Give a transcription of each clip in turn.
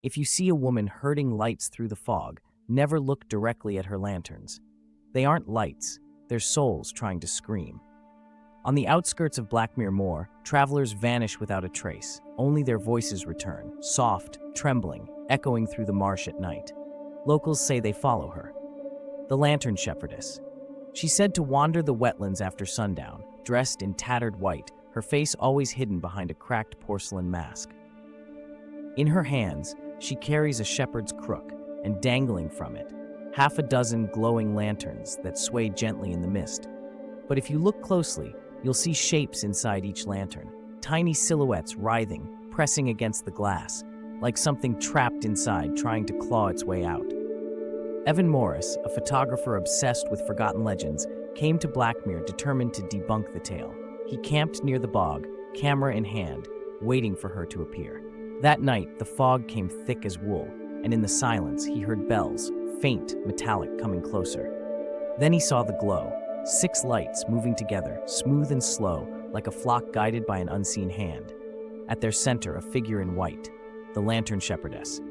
If you see a woman herding lights through the fog, never look directly at her lanterns. They aren't lights, they're souls trying to scream. On the outskirts of Blackmere Moor, travelers vanish without a trace. Only their voices return, soft, trembling, echoing through the marsh at night. Locals say they follow her. The Lantern Shepherdess. She's said to wander the wetlands after sundown, dressed in tattered white, her face always hidden behind a cracked porcelain mask. In her hands, she carries a shepherd's crook, and dangling from it, half a dozen glowing lanterns that sway gently in the mist. But if you look closely, you'll see shapes inside each lantern, tiny silhouettes writhing, pressing against the glass, like something trapped inside trying to claw its way out. Evan Morris, a photographer obsessed with forgotten legends, came to Blackmere determined to debunk the tale. He camped near the bog, camera in hand, waiting for her to appear. That night, the fog came thick as wool, and in the silence, he heard bells, faint, metallic, coming closer. Then he saw the glow, 6 lights moving together, smooth and slow, like a flock guided by an unseen hand. At their center, a figure in white, the Lantern Shepherdess.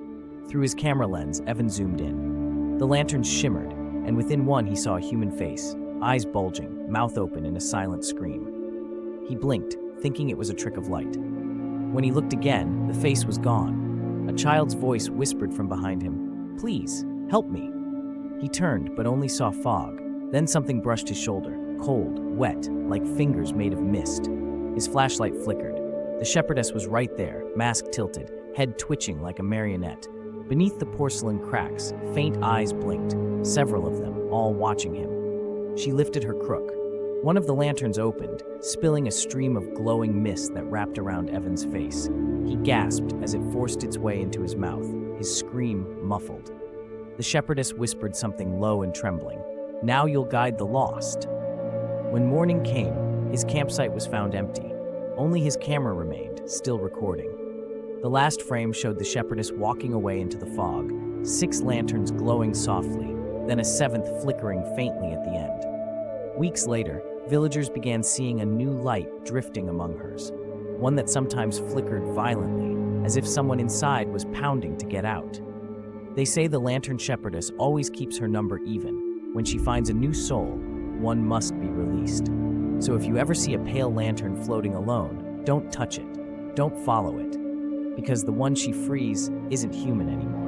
Through his camera lens, Evan zoomed in. The lanterns shimmered, and within one he saw a human face, eyes bulging, mouth open in a silent scream. He blinked, thinking it was a trick of light. When he looked again, the face was gone. A child's voice whispered from behind him, "Please, help me." He turned, but only saw fog. Then something brushed his shoulder, cold, wet, like fingers made of mist. His flashlight flickered. The shepherdess was right there, mask tilted, head twitching like a marionette. Beneath the porcelain cracks, faint eyes blinked, several of them, all watching him. She lifted her crook. One of the lanterns opened, spilling a stream of glowing mist that wrapped around Evan's face. He gasped as it forced its way into his mouth, his scream muffled. The shepherdess whispered something low and trembling. "Now you'll guide the lost." When morning came, his campsite was found empty. Only his camera remained, still recording. The last frame showed the shepherdess walking away into the fog, 6 lanterns glowing softly, then a 7th flickering faintly at the end. Weeks later, villagers began seeing a new light drifting among hers, one that sometimes flickered violently, as if someone inside was pounding to get out. They say the Lantern Shepherdess always keeps her number even. When she finds a new soul, one must be released. So if you ever see a pale lantern floating alone, don't touch it, don't follow it, because the one she frees isn't human anymore.